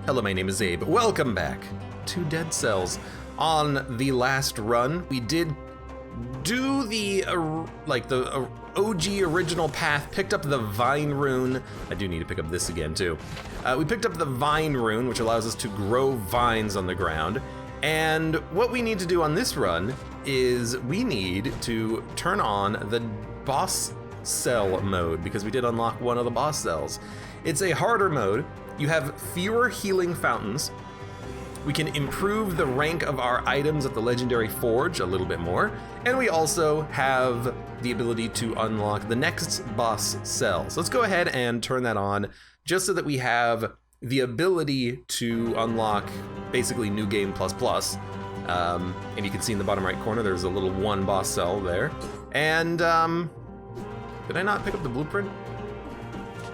Hello, my name is Abe. Welcome back to Dead Cells. On the last run, we did do the OG original path, picked up the Vine Rune. I do need to pick up this again too. We picked up the Vine Rune, which allows us to grow vines on the ground. And what we need to do on this run is we need to turn on the boss cell mode, because we did unlock one of the boss cells. It's a harder mode. You have fewer healing fountains. We can improve the rank of our items at the Legendary Forge a little bit more. And we also have the ability to unlock the next boss cell. So let's go ahead and turn that on, just so that we have the ability to unlock basically New Game Plus Plus. And you can see in the bottom right corner, there's a little one boss cell there. And did I not pick up the blueprint?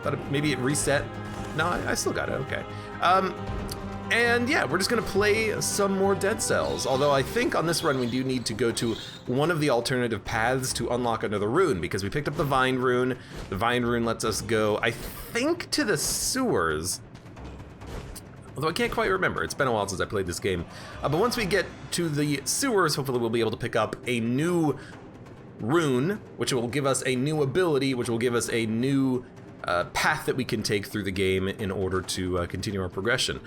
Thought maybe it reset. No, I still got it, okay. And yeah, we're just gonna play some more Dead Cells. Although I think on this run we do need to go to one of the alternative paths to unlock another rune, because we picked up the Vine Rune. The Vine Rune lets us go, I think, to the sewers. Although I can't quite remember, it's been a while since I played this game. But once we get to the sewers, hopefully we'll be able to pick up a new rune, which will give us a new ability, which will give us a new path that we can take through the game in order to continue our progression.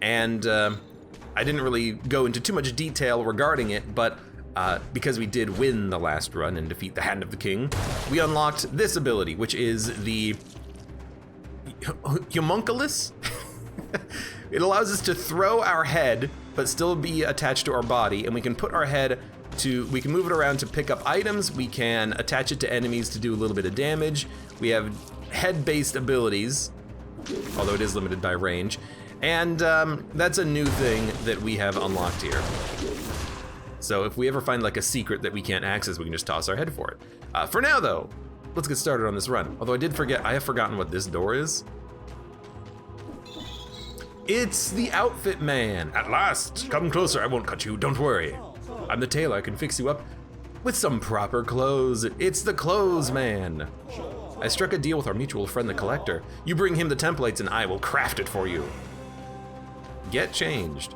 And I didn't really go into too much detail regarding it, but because we did win the last run and defeat the Hand of the King, we unlocked this ability, which is the Homunculus. It allows us to throw our head, but still be attached to our body, and we can put our head we can move it around to pick up items, we can attach it to enemies to do a little bit of damage. We have head-based abilities, although it is limited by range. And that's a new thing that we have unlocked here. So if we ever find like a secret that we can't access, we can just toss our head for it. For now though, let's get started on this run. Although I have forgotten what this door is. It's the Outfit Man. At last, come closer, I won't cut you, don't worry. I'm the tailor, I can fix you up with some proper clothes. It's the Clothes Man. I struck a deal with our mutual friend, the Collector. You bring him the templates and I will craft it for you. Get changed.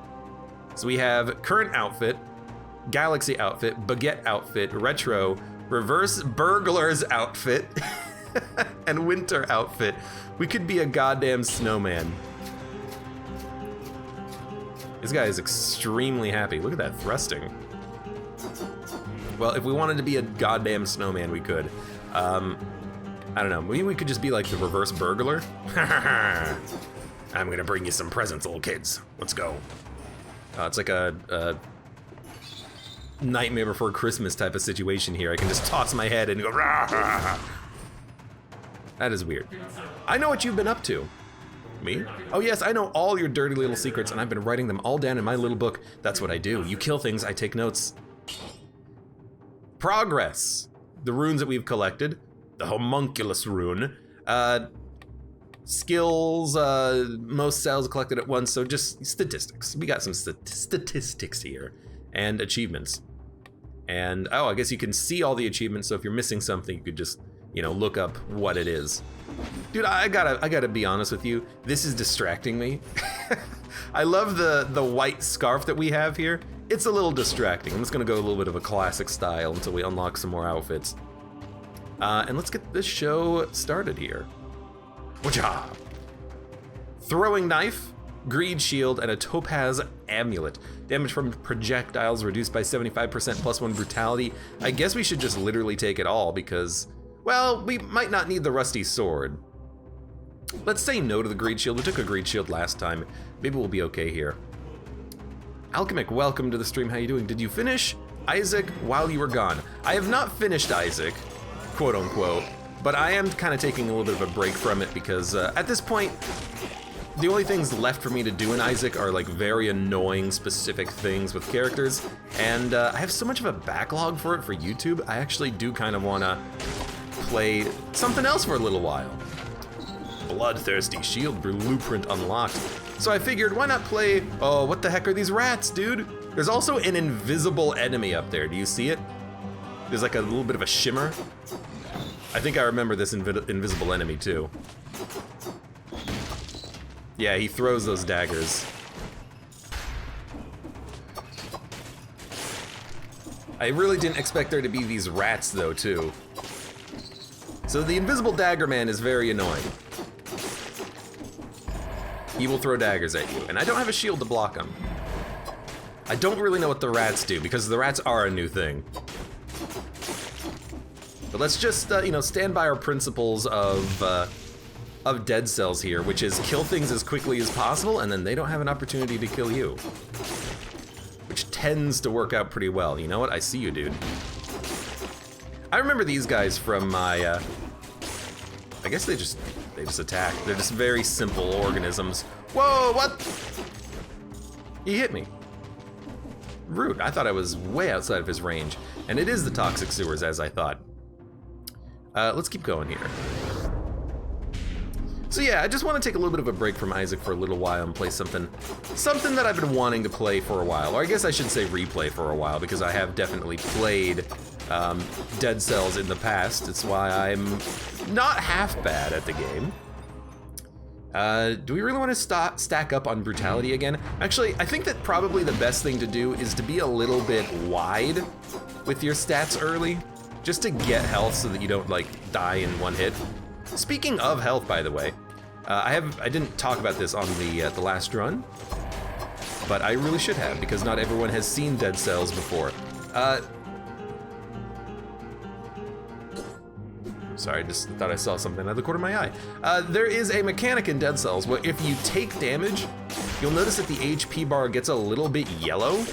So we have current outfit, Galaxy outfit, Baguette outfit, retro, reverse burglar's outfit, and winter outfit. We could be a goddamn snowman. This guy is extremely happy. Look at that thrusting. Well, if we wanted to be a goddamn snowman, we could. I don't know, maybe we could just be like the reverse burglar. I'm gonna bring you some presents, little kids. Let's go. It's like a Nightmare Before Christmas type of situation here. I can just toss my head and go, rah! That is weird. I know what you've been up to. Me? Oh yes, I know all your dirty little secrets, and I've been writing them all down in my little book. That's what I do. You kill things, I take notes. Progress. The runes that we've collected. The Homunculus rune. Skills, most cells collected at once, so just statistics. We got some statistics here. And achievements. And, oh, I guess you can see all the achievements, so if you're missing something, you could just, you know, look up what it is. Dude, I gotta be honest with you, this is distracting me. I love the white scarf that we have here. It's a little distracting. I'm just gonna go a little bit of a classic style until we unlock some more outfits. And let's get this show started here. Whatcha? Throwing knife, greed shield, and a topaz amulet. Damage from projectiles reduced by 75% +1 brutality. I guess we should just literally take it all because, well, we might not need the rusty sword. Let's say no to the greed shield. We took a greed shield last time. Maybe we'll be okay here. Alchemic, welcome to the stream. How you doing? Did you finish Isaac while you were gone? I have not finished Isaac, quote unquote, but I am kind of taking a little bit of a break from it because at this point, the only things left for me to do in Isaac are like very annoying specific things with characters, and I have so much of a backlog for it for YouTube, I actually do kind of want to play something else for a little while. Bloodthirsty shield blueprint unlocked. So I figured, why not play, oh, what the heck are these rats, dude? There's also an invisible enemy up there, do you see it? There's like a little bit of a shimmer. I think I remember this invisible enemy too. Yeah, he throws those daggers. I really didn't expect there to be these rats, though, too. So the invisible dagger man is very annoying. He will throw daggers at you, and I don't have a shield to block him. I don't really know what the rats do, because the rats are a new thing. But let's just, you know, stand by our principles of Dead Cells here, which is kill things as quickly as possible, and then they don't have an opportunity to kill you. Which tends to work out pretty well. You know what? I see you, dude. I remember these guys from my, I guess they just attack. They're just very simple organisms. Whoa, what? He hit me. Rude. I thought I was way outside of his range. And it is the toxic sewers, as I thought. Let's keep going here. So yeah, I just want to take a little bit of a break from Isaac for a little while and play something that I've been wanting to play for a while. Or I guess I should say replay for a while, because I have definitely played Dead Cells in the past. It's why I'm not half bad at the game. Do we really want to stack up on brutality again? Actually, I think that probably the best thing to do is to be a little bit wide with your stats early, just to get health so that you don't like die in one hit. Speaking of health, by the way, I didn't talk about this on the last run, but I really should have, because not everyone has seen Dead Cells before. Sorry, just thought I saw something out of the corner of my eye. There is a mechanic in Dead Cells where if you take damage, you'll notice that the HP bar gets a little bit yellow.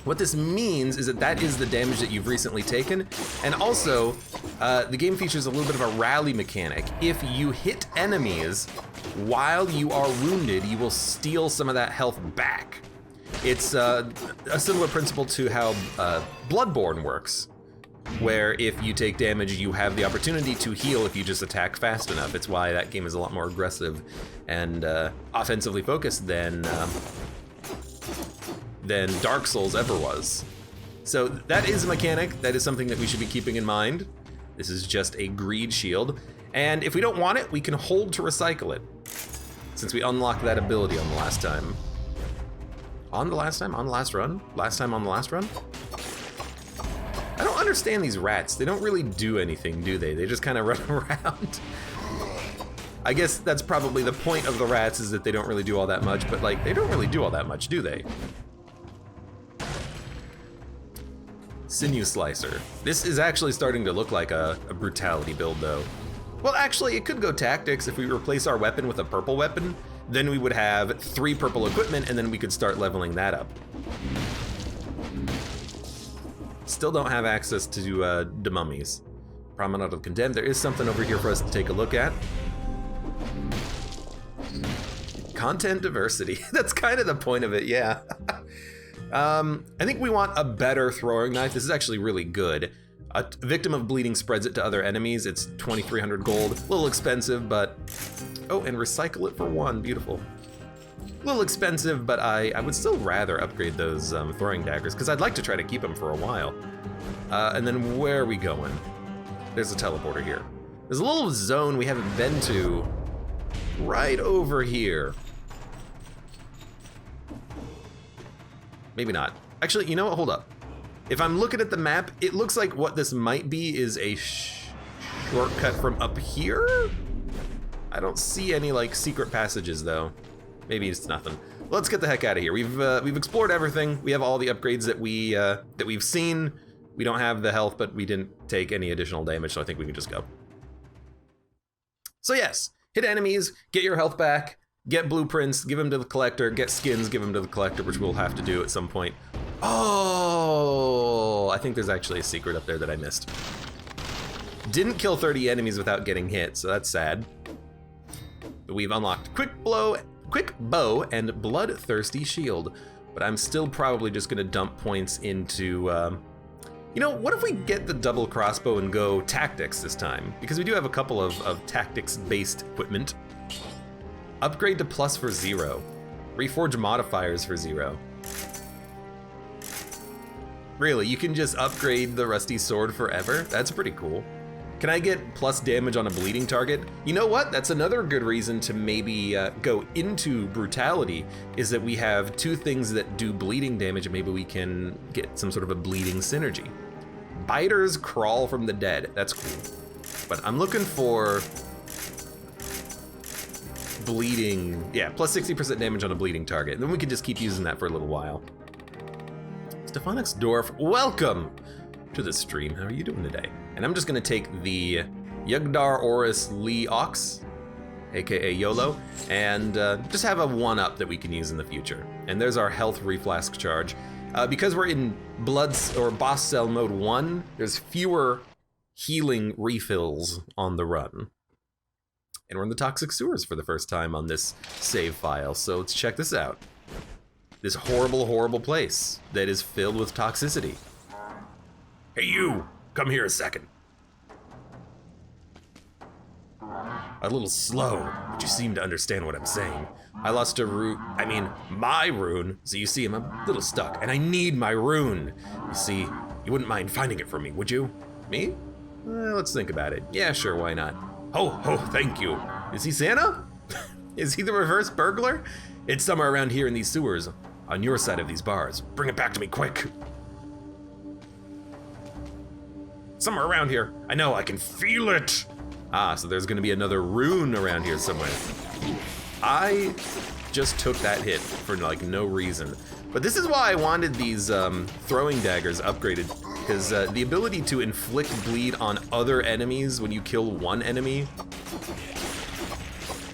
What this means is that is the damage that you've recently taken, and also, the game features a little bit of a rally mechanic. If you hit enemies while you are wounded, you will steal some of that health back. It's a similar principle to how Bloodborne works, where if you take damage, you have the opportunity to heal if you just attack fast enough. It's why that game is a lot more aggressive and offensively focused than Dark Souls ever was. So that is a mechanic. That is something that we should be keeping in mind. This is just a greed shield. And if we don't want it, we can hold to recycle it, since we unlocked that ability on the last time. On the last time? On the last run? Last time on the last run? I don't understand these rats. They don't really do anything, do they? They just kind of run around. I guess that's probably the point of the rats, is that they don't really do all that much, but like, they don't really do all that much, do they? Sinew Slicer. This is actually starting to look like a brutality build, though. Well, actually, it could go tactics. If we replace our weapon with a purple weapon, then we would have 3 purple equipment, and then we could start leveling that up. Still don't have access to the mummies. Promenade of Condemned. There is something over here for us to take a look at. Content diversity. That's kind of the point of it, yeah. I think we want a better throwing knife. This is actually really good. A victim of bleeding spreads it to other enemies. It's 2,300 gold. A little expensive, but... Oh, and recycle it for 1. Beautiful. A little expensive, but I would still rather upgrade those throwing daggers, because I'd like to try to keep them for a while. And then where are we going? There's a teleporter here. There's a little zone we haven't been to right over here. Maybe not. Actually, you know what? Hold up. If I'm looking at the map, it looks like what this might be is a shortcut from up here? I don't see any, like, secret passages, though. Maybe it's nothing. Let's get the heck out of here. We've explored everything. We have all the upgrades that we've seen. We don't have the health, but we didn't take any additional damage, so I think we can just go. So yes, hit enemies, get your health back, get blueprints, give them to the collector, get skins, give them to the collector, which we'll have to do at some point. Oh, I think there's actually a secret up there that I missed. Didn't kill 30 enemies without getting hit, so that's sad. But we've unlocked Quick Bow, and Bloodthirsty Shield. But I'm still probably just gonna dump points into, you know, what if we get the double crossbow and go tactics this time? Because we do have a couple of tactics-based equipment. Upgrade to plus for 0. Reforge modifiers for 0. Really, you can just upgrade the rusty sword forever? That's pretty cool. Can I get plus damage on a bleeding target? You know what? That's another good reason to maybe go into brutality, is that we have 2 things that do bleeding damage, and maybe we can get some sort of a bleeding synergy. Biters crawl from the dead. That's cool. But I'm looking for bleeding. Yeah, plus 60% damage on a bleeding target. And then we can just keep using that for a little while. Stefanix Dorf, welcome to the stream. How are you doing today? And I'm just gonna take the Yugdar Oris Lee Ox, aka YOLO, and just have a 1-up that we can use in the future. And there's our health reflask charge. Because we're in boss cell mode 1, there's fewer healing refills on the run. And we're in the toxic sewers for the first time on this save file, so let's check this out. This horrible, horrible place that is filled with toxicity. Hey you, come here a second. A little slow, but you seem to understand what I'm saying. I lost a rune, my rune, so you see I'm a little stuck, and I need my rune. You see, you wouldn't mind finding it for me, would you? Me? Let's think about it. Yeah, sure, why not? Ho, ho, thank you. Is he Santa? Is he the reverse burglar? It's somewhere around here in these sewers, on your side of these bars. Bring it back to me quick. Somewhere around here. I know, I can feel it. Ah, so there's gonna be another rune around here somewhere. I just took that hit for like no reason. But this is why I wanted these throwing daggers upgraded, because the ability to inflict bleed on other enemies when you kill one enemy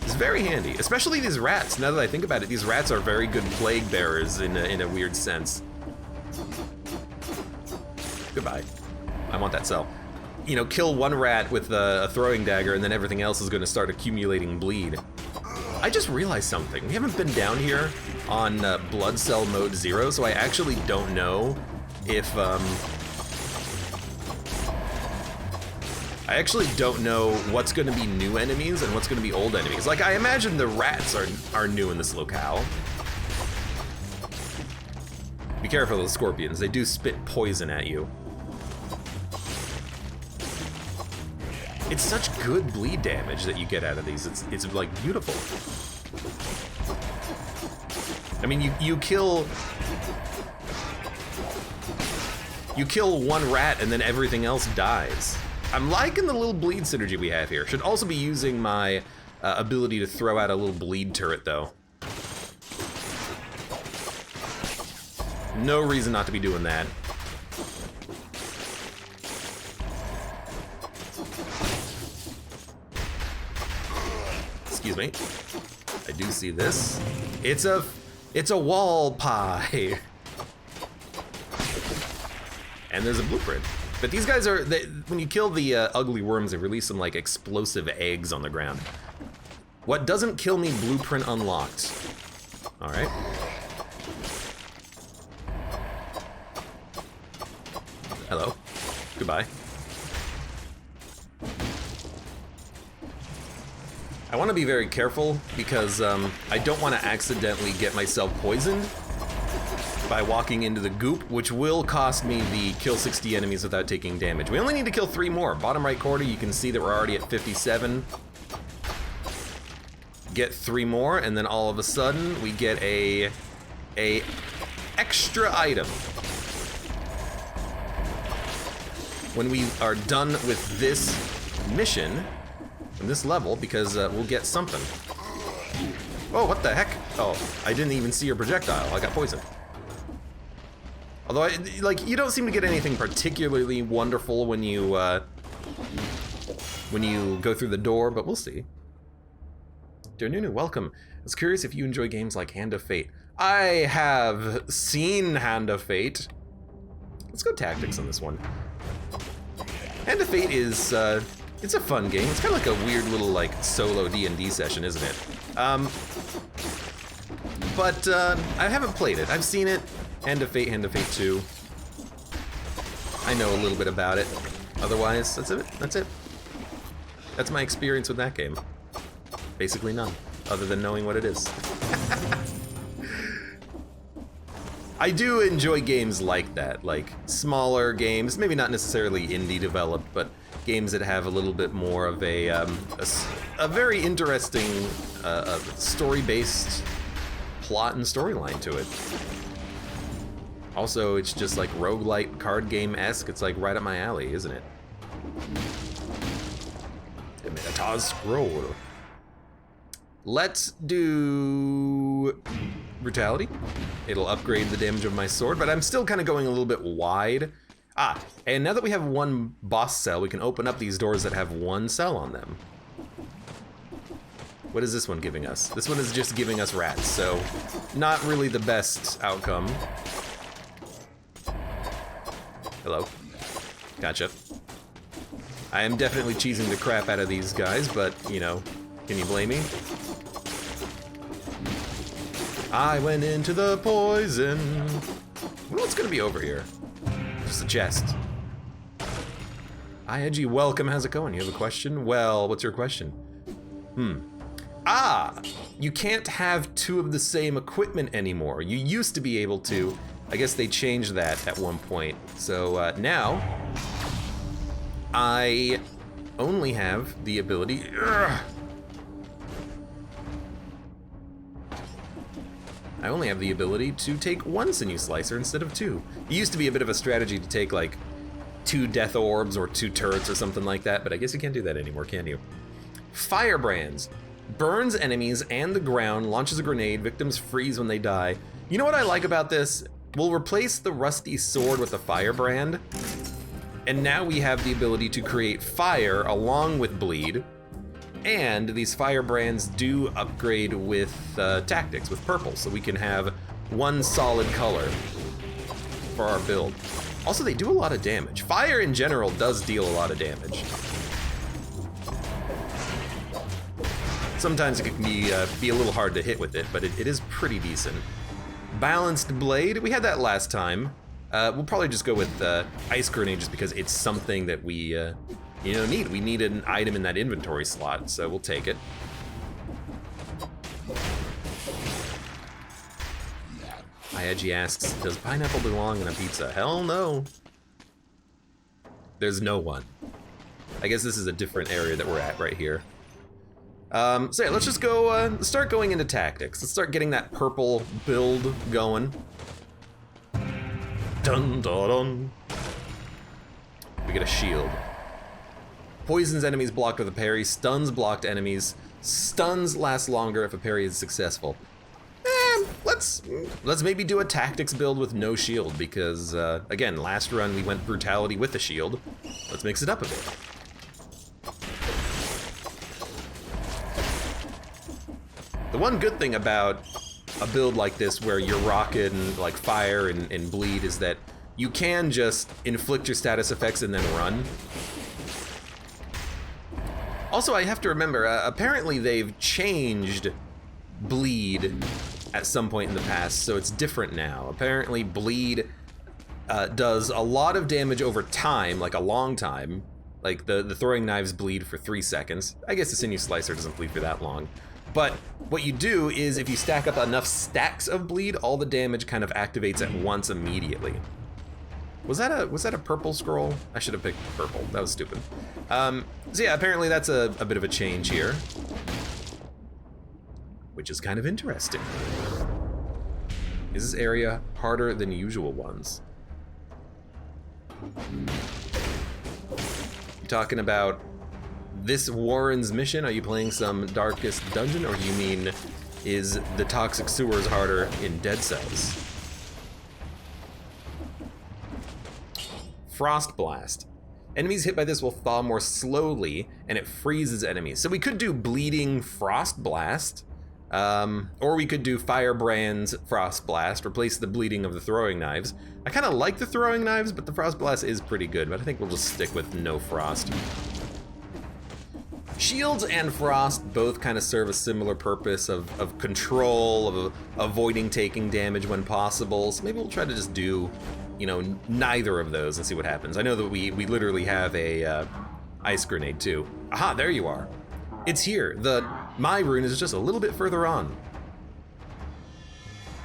is very handy, especially these rats. Now that I think about it, these rats are very good plague bearers in a weird sense. Goodbye. I want that cell. You know, kill one rat with a throwing dagger and then everything else is gonna start accumulating bleed. I just realized something. We haven't been down here on Blood Cell Mode 0, so I actually don't know if, I actually don't know what's gonna be new enemies and what's gonna be old enemies. Like, I imagine the rats are new in this locale. Be careful of the scorpions, they do spit poison at you. It's such good bleed damage that you get out of these. It's like beautiful. I mean, you kill one rat and then everything else dies. I'm liking the little bleed synergy we have here. Should also be using my ability to throw out a little bleed turret though. No reason not to be doing that. Excuse me. I do see this. It's a wall pie. And there's a blueprint. But these guys are, when you kill the ugly worms, they release some like explosive eggs on the ground. What doesn't kill me, blueprint unlocked. All right. Hello. Goodbye. I want to be very careful because I don't want to accidentally get myself poisoned by walking into the goop, which will cost me the kill 60 enemies without taking damage. We only need to kill 3 more. Bottom right corner, you can see that we're already at 57. Get 3 more, and then all of a sudden we get a extra item. When we are done with this mission, in this level, because we'll get something. Oh, what the heck? Oh, I didn't even see your projectile. I got poisoned. Although, like, you don't seem to get anything particularly wonderful when you go through the door, but we'll see. Dear Nunu, welcome. I was curious if you enjoy games like Hand of Fate. I have seen Hand of Fate. Let's go tactics on this one. Hand of Fate is, it's a fun game. It's kind of like a weird little like solo D&D session, isn't it? But I haven't played it. I've seen it. Hand of Fate 2. I know a little bit about it. Otherwise, that's it. That's it. That's my experience with that game. Basically none, other than knowing what it is. I do enjoy games like that, like smaller games, maybe not necessarily indie developed, but games that have a little bit more of a very interesting story-based plot and storyline to it. Also, it's just like roguelite card game-esque. It's like right up my alley, isn't it? The Minotaur's Scroll. Let's do Brutality. It'll upgrade the damage of my sword, but I'm still kind of going a little bit wide. And now that we have one boss cell, we can open up these doors that have one cell on them. What is this one giving us? This one is just giving us rats, so not really the best outcome. Hello. Gotcha. I am definitely cheesing the crap out of these guys, but, you know, can you blame me? I went into the poison. What's gonna be over here? Just a chest. Hi, Edgy, welcome. How's it going? You have a question? Well, what's your question? You can't have two of the same equipment anymore. You used to be able to. I guess they changed that at one point. So now, I only have the ability... I only have the ability to take one sinew slicer instead of two. It used to be a bit of a strategy to take like 2 death orbs or 2 turrets or something like that, but I guess you can't do that anymore, can you? Firebrands. Burns enemies and the ground, launches a grenade, victims freeze when they die. You know what I like about this? We'll replace the rusty sword with a firebrand, and now we have the ability to create fire along with bleed, and these firebrands do upgrade with tactics, with purple, so we can have one solid color for our build. Also, they do a lot of damage. Fire in general does deal a lot of damage. Sometimes it can be a little hard to hit with it, but it is pretty decent. Balanced blade, we had that last time. We'll probably just go with ice grenade just because it's something that we need. We need an item in that inventory slot, so we'll take it. Edgy asks, does pineapple belong in a pizza? Hell no. There's no one. I guess this is a different area that we're at right here. So yeah, let's just go, start going into tactics. Let's start getting that purple build going. Dun dun dun. We get a shield. Poisons enemies blocked with a parry, stuns blocked enemies. Stuns last longer if a parry is successful. Let's maybe do a tactics build with no shield because, again, last run we went brutality with the shield. Let's mix it up a bit. The one good thing about a build like this where you're rocking like fire and bleed is that you can just inflict your status effects and then run. Also, I have to remember, apparently they've changed bleed at some point in the past, so it's different now. Apparently bleed does a lot of damage over time, like a long time. Like the throwing knives bleed for 3 seconds. I guess the sinew slicer doesn't bleed for that long. But what you do is if you stack up enough stacks of bleed, all the damage kind of activates at once immediately. Was that a purple scroll? I should have picked purple. That was stupid. So yeah, apparently that's a bit of a change here, which is kind of interesting. Is this area harder than usual ones? You talking about this Warren's mission? Are you playing some Darkest Dungeon, or do you mean is the Toxic Sewers harder in Dead Cells? Frost Blast. Enemies hit by this will thaw more slowly, and it freezes enemies. So we could do Bleeding Frost Blast, or we could do Firebrand's Frost Blast, replace the bleeding of the throwing knives. I kind of like the throwing knives, but the Frost Blast is pretty good, but I think we'll just stick with no frost. Shields and frost both kind of serve a similar purpose of control, of avoiding taking damage when possible, so maybe we'll try to just do, you know, neither of those and see what happens. I know that we literally have a ice grenade too. Aha, there you are. It's here. My rune is just a little bit further on.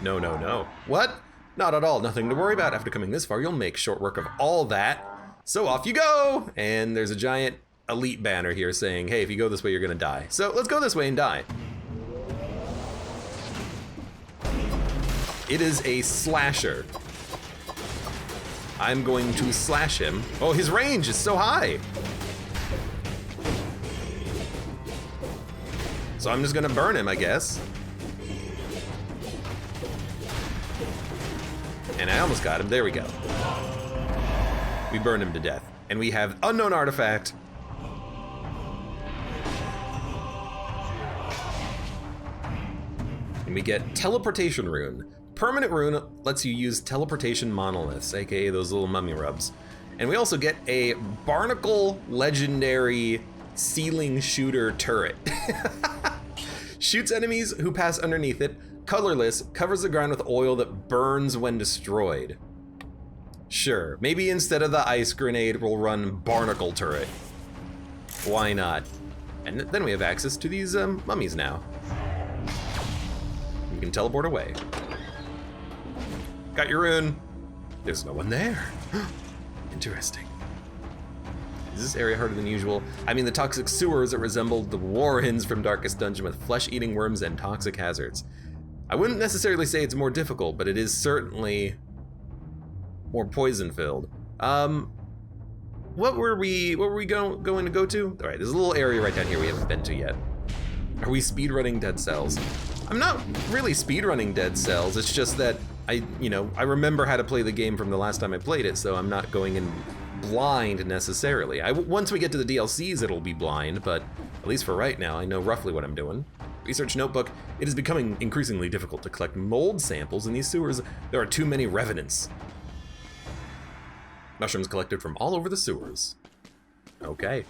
No, no, no. What? Not at all. Nothing to worry about. After coming this far, you'll make short work of all that. So off you go! And there's a giant elite banner here saying, hey, if you go this way, you're gonna die. So let's go this way and die. It is a slasher. I'm going to slash him. Oh, his range is so high. So I'm just gonna burn him, I guess. And I almost got him, there we go. We burned him to death. And we have unknown artifact. And we get teleportation rune. Permanent rune lets you use teleportation monoliths, aka those little mummy rubs. And we also get a barnacle legendary ceiling shooter turret. Shoots enemies who pass underneath it, colorless, covers the ground with oil that burns when destroyed. Sure, maybe instead of the ice grenade, we'll run barnacle turret. Why not? And then we have access to these mummies now. We can teleport away. Got your rune. There's no one there. Interesting. Is this area harder than usual? I mean, the toxic sewers that resembled the warrens from Darkest Dungeon with flesh-eating worms and toxic hazards. I wouldn't necessarily say it's more difficult, but it is certainly more poison-filled. What were we going to go to? All right, there's a little area right down here we haven't been to yet. Are we speedrunning Dead Cells? I'm not really speedrunning Dead Cells. It's just that I remember how to play the game from the last time I played it, so I'm not going in blind necessarily. Once we get to the DLCs, it'll be blind, but at least for right now, I know roughly what I'm doing. Research notebook. It is becoming increasingly difficult to collect mold samples in these sewers. There are too many revenants. Mushrooms collected from all over the sewers. Okay.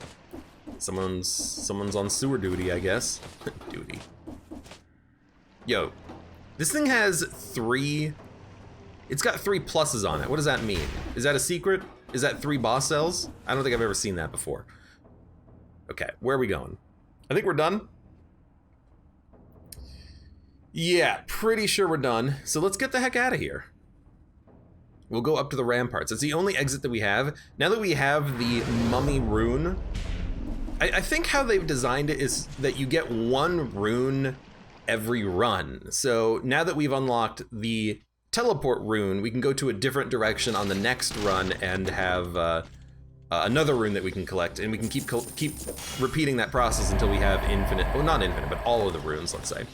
Someone's on sewer duty, I guess. Duty. Yo, this thing has it's got 3 pluses on it. What does that mean? Is that a secret? Is that 3 boss cells? I don't think I've ever seen that before. Okay, where are we going? I think we're done. Yeah, pretty sure we're done. So let's get the heck out of here. We'll go up to the ramparts. It's the only exit that we have. Now that we have the mummy rune, I think how they've designed it is that you get 1 rune every run. So now that we've unlocked the teleport rune, we can go to a different direction on the next run and have another rune that we can collect, and we can keep repeating that process until we have infinite, well, not infinite, but all of the runes, let's say.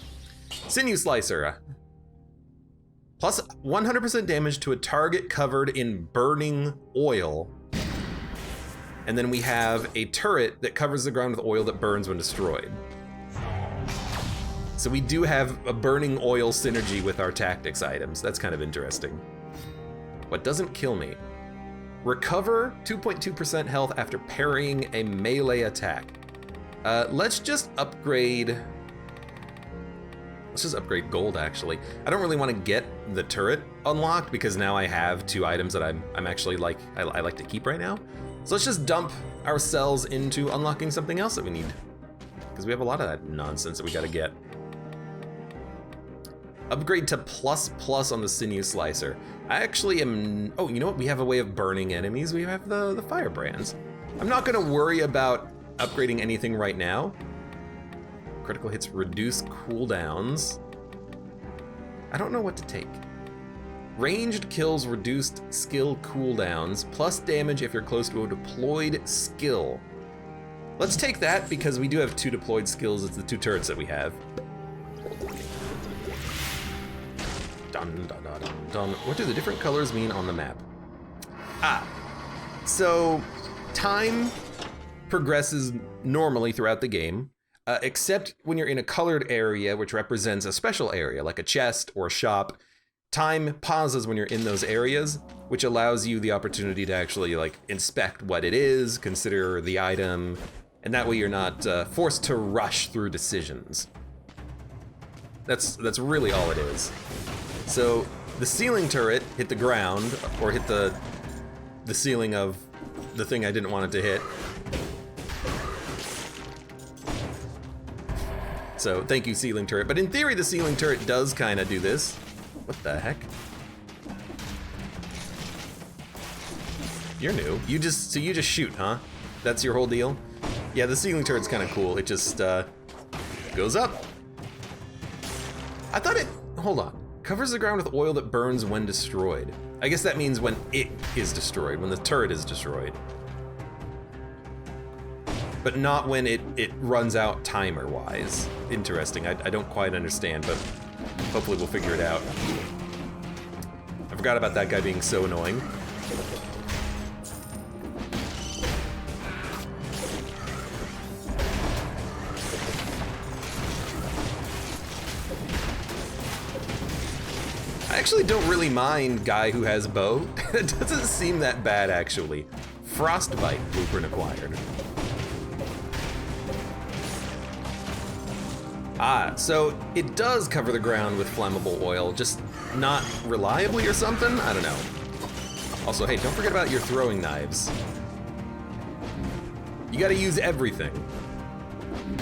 Sinew Slicer. Plus 100% damage to a target covered in burning oil. And then we have a turret that covers the ground with oil that burns when destroyed. So we do have a burning oil synergy with our tactics items. That's kind of interesting. What doesn't kill me? Recover 2.2% health after parrying a melee attack. Let's just upgrade gold, actually. I don't really want to get the turret unlocked because now I have 2 items that I'm actually I like to keep right now. So let's just dump our cells into unlocking something else that we need, because we have a lot of that nonsense that we gotta get. Upgrade to ++ on the Sinew Slicer. I actually am, oh, you know what? We have a way of burning enemies. We have the firebrands. I'm not gonna worry about upgrading anything right now. Critical hits reduce cooldowns. I don't know what to take. Ranged kills reduced skill cooldowns, plus damage if you're close to a deployed skill. Let's take that because we do have 2 deployed skills. It's the 2 turrets that we have. Dun, dun, dun, dun, dun. What do the different colors mean on the map? So time progresses normally throughout the game. Except when you're in a colored area, which represents a special area, like a chest or a shop. Time pauses when you're in those areas, which allows you the opportunity to actually inspect what it is, consider the item, and that way you're not forced to rush through decisions. That's really all it is. So the ceiling turret hit the ground, or hit the ceiling of the thing I didn't want it to hit. So thank you, ceiling turret. But in theory, the ceiling turret does kind of do this. What the heck? You're new. You just shoot, huh? That's your whole deal? Yeah, the ceiling turret's kind of cool. It just goes up. I thought it, hold on. Covers the ground with oil that burns when destroyed. I guess that means when it is destroyed, when the turret is destroyed. But not when it runs out timer-wise. Interesting, I don't quite understand, but hopefully we'll figure it out. I forgot about that guy being so annoying. I actually don't really mind guy who has bow. It doesn't seem that bad, actually. Frostbite blueprint acquired. Ah, so it does cover the ground with flammable oil, just not reliably or something? I don't know. Also, hey, don't forget about your throwing knives. You gotta use everything.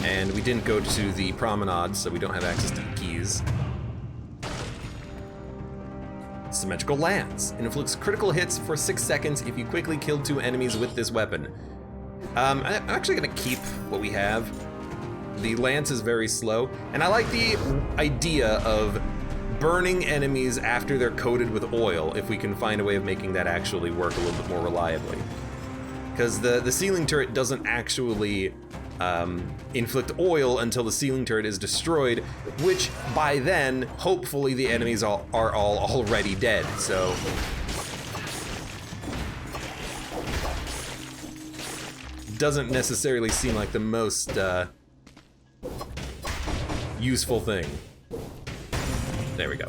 And we didn't go to the promenade, so we don't have access to the keys. Symmetrical lance. Inflicts critical hits for 6 seconds if you quickly kill 2 enemies with this weapon. I'm actually gonna keep what we have. The lance is very slow, and I like the idea of burning enemies after they're coated with oil if we can find a way of making that actually work a little bit more reliably. Because the ceiling turret doesn't actually inflict oil until the ceiling turret is destroyed, which by then, hopefully the enemies are all already dead, so. Doesn't necessarily seem like the most useful thing. There we go.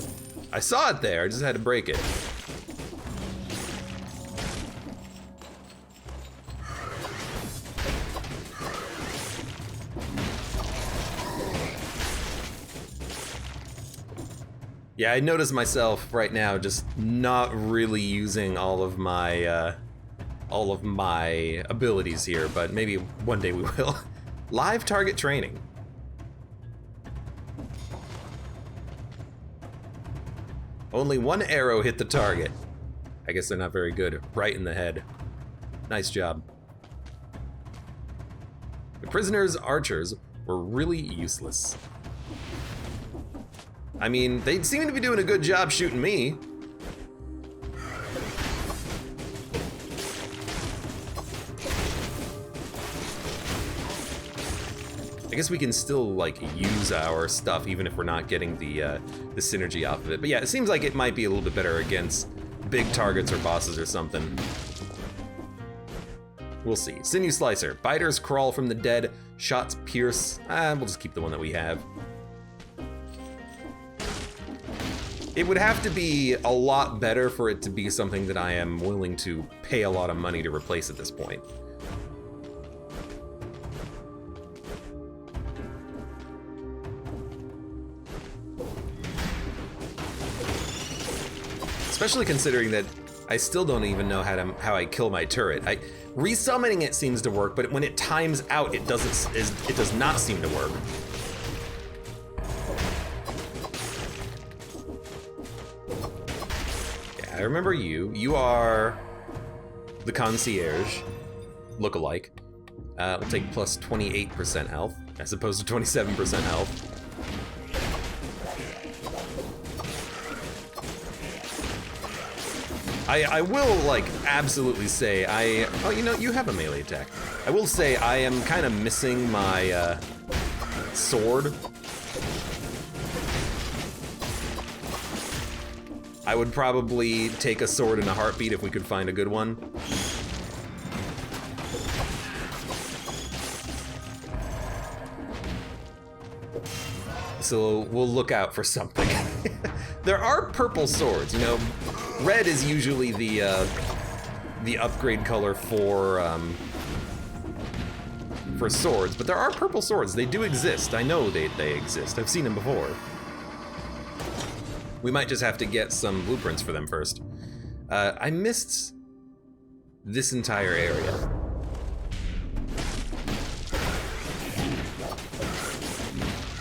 I saw it there, I just had to break it. Yeah, I notice myself right now just not really using all of my abilities here, but maybe one day we will. Live target training. Only 1 arrow hit the target. I guess they're not very good. Right in the head. Nice job. The prisoners' archers were really useless. I mean, they seem to be doing a good job shooting me. I guess we can still, like, use our stuff even if we're not getting the synergy off of it. But yeah, it seems like it might be a little bit better against big targets or bosses or something. We'll see. Sinew Slicer. Biters crawl from the dead. Shots pierce. We'll just keep the one that we have. It would have to be a lot better for it to be something that I am willing to pay a lot of money to replace at this point. Especially considering that I still don't even know how I kill my turret. Resummoning it seems to work, but when it times out, it does not seem to work. Yeah, I remember you. You are the concierge, look-alike. We'll take plus 28% health as opposed to 27% health. I will, like, absolutely say oh, you know, you have a melee attack. I will say I am kind of missing my sword. I would probably take a sword in a heartbeat if we could find a good one. So we'll look out for something. There are purple swords, you know. Red is usually the upgrade color for swords, but there are purple swords. They do exist. I know they exist. I've seen them before. We might just have to get some blueprints for them first. I missed this entire area.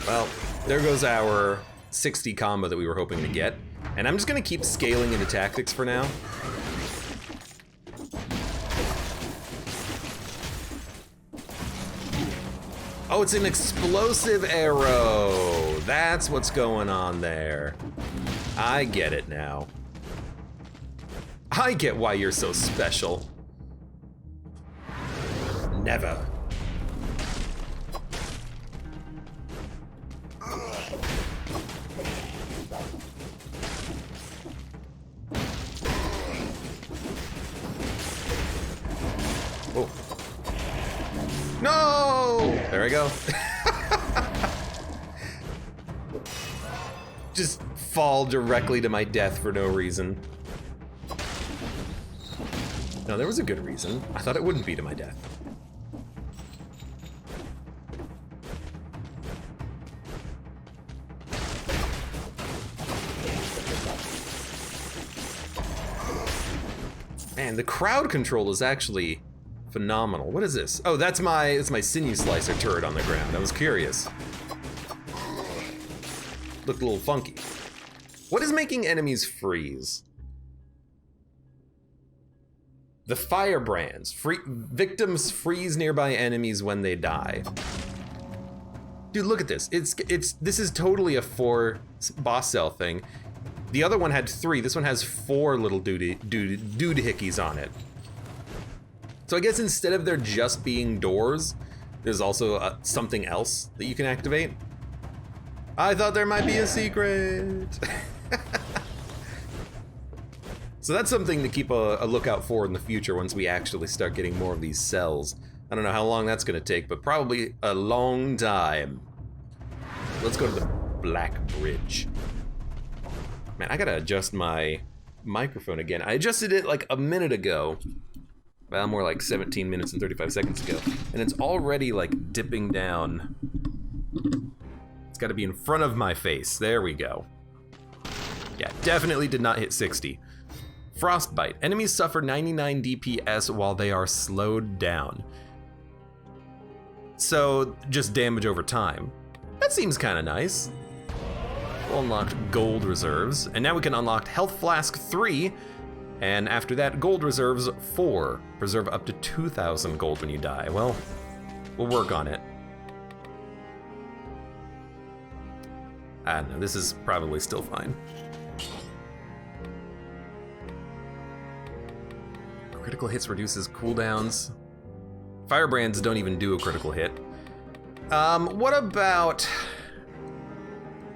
Well, there goes our 60 combo that we were hoping to get. And I'm just gonna keep scaling into tactics for now. Oh, it's an explosive arrow. That's what's going on there. I get it now. I get why you're so special. Never. Oh. No! There I go. Just fall directly to my death for no reason. No, there was a good reason. I thought it wouldn't be to my death. Man, the crowd control is actually phenomenal. What is this? Oh, it's my sinew slicer turret on the ground. I was curious. Looked a little funky. What is making enemies freeze? The firebrands. Victims freeze nearby enemies when they die. Dude, look at this. This is totally a 4 boss cell thing. The other one had 3. This one has 4 little doohickeys on it. So I guess instead of there just being doors, there's also something else that you can activate. I thought there might be a secret. So that's something to keep a lookout for in the future once we actually start getting more of these cells. I don't know how long that's gonna take, but probably a long time. Let's go to the Black Bridge. Man, I gotta adjust my microphone again. I adjusted it like a minute ago. Well, more like 17 minutes and 35 seconds ago. And it's already like dipping down. It's gotta be in front of my face. There we go. Yeah, definitely did not hit 60. Frostbite. Enemies suffer 99 DPS while they are slowed down. So, just damage over time. That seems kinda nice. We'll unlock gold reserves, and now we can unlock Health Flask 3, and after that, gold reserves 4. Preserve up to 2,000 gold when you die. Well, we'll work on it. I don't know, this is probably still fine. Critical hits reduces cooldowns. Firebrands don't even do a critical hit. What about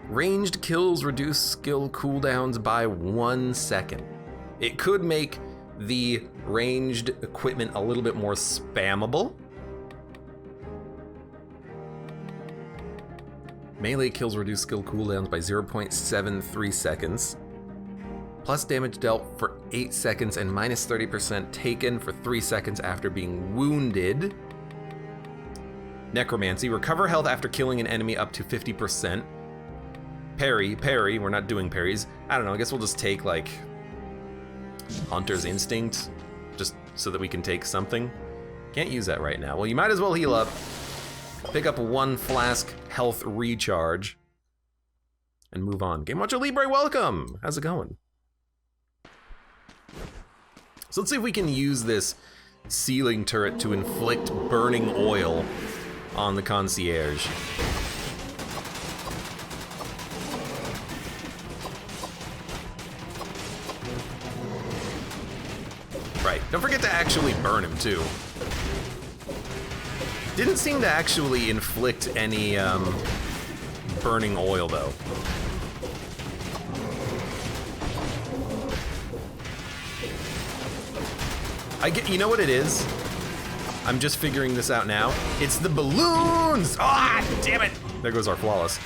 ranged kills reduce skill cooldowns by 1 second? It could make the ranged equipment a little bit more spammable. Melee kills reduce skill cooldowns by 0.73 seconds. Plus damage dealt for 8 seconds and minus 30% taken for 3 seconds after being wounded. Necromancy, recover health after killing an enemy up to 50%. Parry, we're not doing parries. I don't know, I guess we'll just take like Hunter's Instinct, just so that we can take something. Can't use that right now. Well, you might as well heal up. Pick up 1 flask health recharge. And move on. Game Watcher Libre, welcome! How's it going? So let's see if we can use this ceiling turret to inflict burning oil on the concierge. Right, don't forget to actually burn him too. Didn't seem to actually inflict any burning oil though. You know what it is? I'm just figuring this out now. It's the balloons! Ah, damn it! There goes our flawless.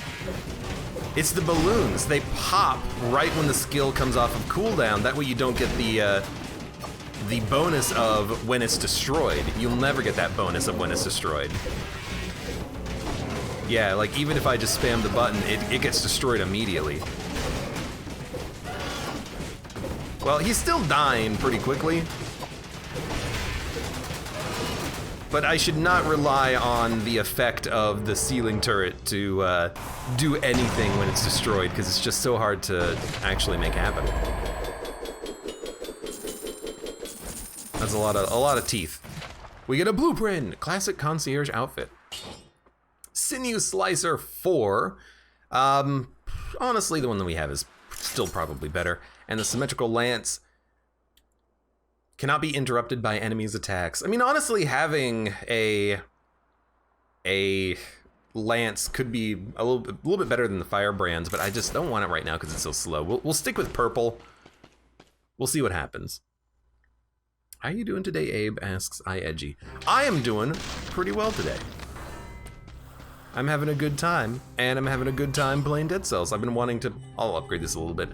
It's the balloons. They pop right when the skill comes off of cooldown. That way you don't get the bonus of when it's destroyed. You'll never get that bonus of when it's destroyed. Yeah, like even if I just spam the button, it gets destroyed immediately. Well, he's still dying pretty quickly. But I should not rely on the effect of the ceiling turret to do anything when it's destroyed, because it's just so hard to actually make happen. That's a lot of teeth. We get a blueprint, classic concierge outfit. Sinew Slicer 4. Honestly, the one that we have is still probably better. And the Symmetrical Lance cannot be interrupted by enemies' attacks. I mean, honestly, having a lance could be a little bit better than the Firebrands, but I just don't want it right now because it's so slow. We'll stick with purple. We'll see what happens. How are you doing today, Abe? Asks iEdgy. I am doing pretty well today. I'm having a good time, and I'm having a good time playing Dead Cells. I've been wanting to... I'll upgrade this a little bit.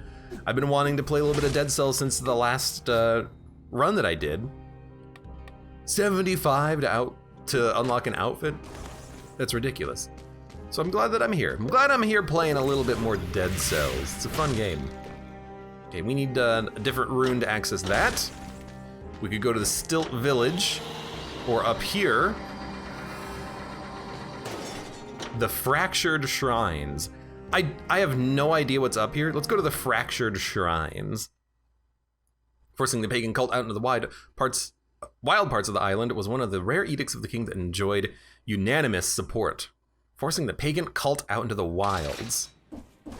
I've been wanting to play a little bit of Dead Cells since the last run that I did. 75 to unlock an outfit? That's ridiculous. So I'm glad that I'm here. I'm glad I'm here playing a little bit more Dead Cells. It's a fun game. Okay, we need a different rune to access that. We could go to the Stilt Village, or up here, the Fractured Shrines. I have no idea what's up here. Let's go to the Fractured Shrines. Forcing the pagan cult out into the wild parts of the island was one of the rare edicts of the king that enjoyed unanimous support. Forcing the pagan cult out into the wilds.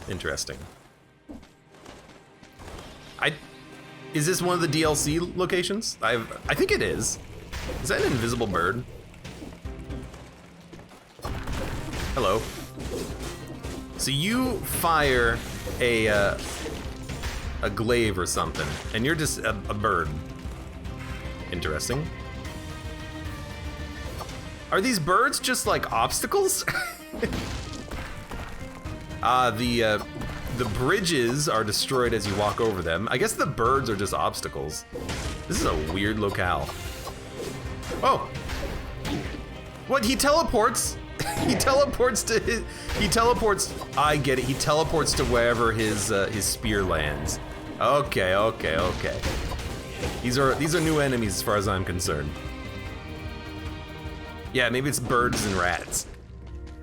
Interesting. Is this one of the DLC locations? I think it is. Is that an invisible bird? Hello. So you fire a glaive or something, and you're just a bird. Interesting. Are these birds just like obstacles? The bridges are destroyed as you walk over them. I guess the birds are just obstacles. This is a weird locale. Oh! What, he teleports? He teleports to his... He teleports... I get it, he teleports to wherever his spear lands. Okay. These are new enemies as far as I'm concerned. Yeah, maybe it's birds and rats.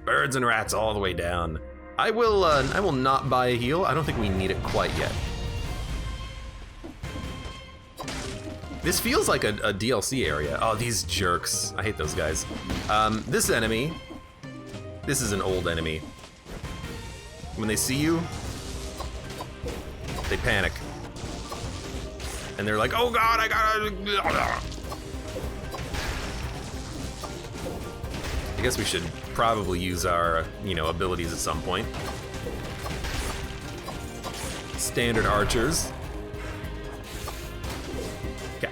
Birds and rats all the way down. I will not buy a heal. I don't think we need it quite yet. This feels like a DLC area. Oh, these jerks. I hate those guys. This enemy, this is an old enemy. When they see you, they panic. And they're like, oh God, I gotta... I guess we should probably use our, abilities at some point. Standard archers. Okay,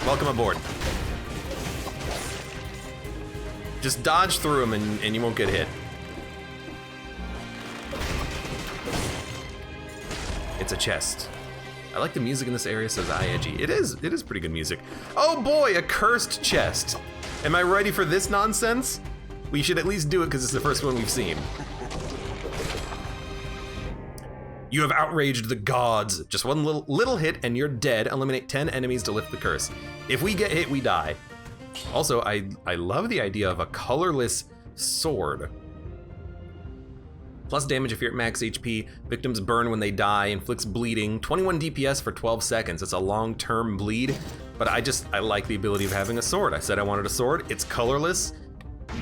welcome aboard. Just dodge through them and you won't get hit. It's a chest. I like the music in this area, says iEdgy. It is pretty good music. Oh boy, a cursed chest. Am I ready for this nonsense? We should at least do it because it's the first one we've seen. You have outraged the gods. Just one little hit and you're dead. Eliminate 10 enemies to lift the curse. If we get hit, we die. Also, I love the idea of a colorless sword. Plus damage if you're at max HP. Victims burn when they die. Inflicts bleeding. 21 DPS for 12 seconds. It's a long-term bleed, but I like the ability of having a sword. I said I wanted a sword. It's colorless.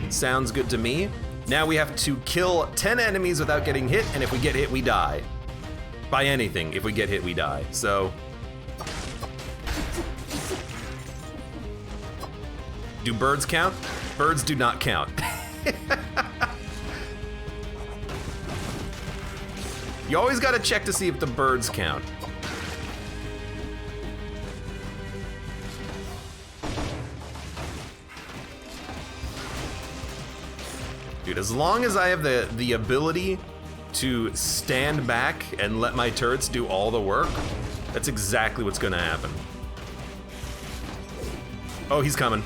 Sounds good to me. Now we have to kill 10 enemies without getting hit, and if we get hit, we die. By anything, if we get hit, we die. So... do birds count? Birds do not count. You always gotta check to see if the birds count. Dude, as long as I have the ability to stand back and let my turrets do all the work, that's exactly what's gonna happen. Oh, he's coming.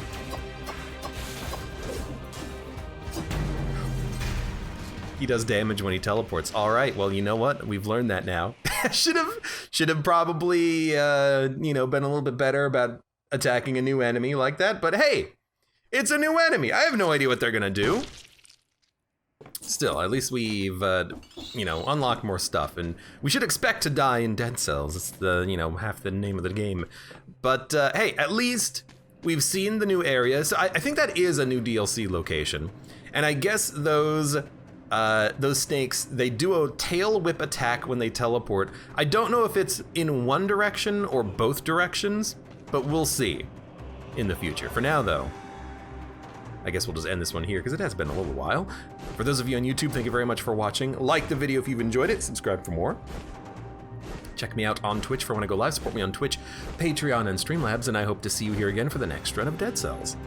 He does damage when he teleports. All right, well, you know what? We've learned that now. should have probably, been a little bit better about attacking a new enemy like that. But hey, it's a new enemy. I have no idea what they're gonna do. Still, at least we've, unlocked more stuff, and we should expect to die in Dead Cells. It's the, half the name of the game. But, hey, at least we've seen the new areas. I think that is a new DLC location. And I guess those snakes, they do a tail whip attack when they teleport. I don't know if it's in one direction or both directions, but we'll see in the future. For now, though, I guess we'll just end this one here because it has been a little while. For those of you on YouTube, thank you very much for watching. Like the video if you've enjoyed it, subscribe for more. Check me out on Twitch for when I go live, support me on Twitch, Patreon, and Streamlabs, and I hope to see you here again for the next run of Dead Cells.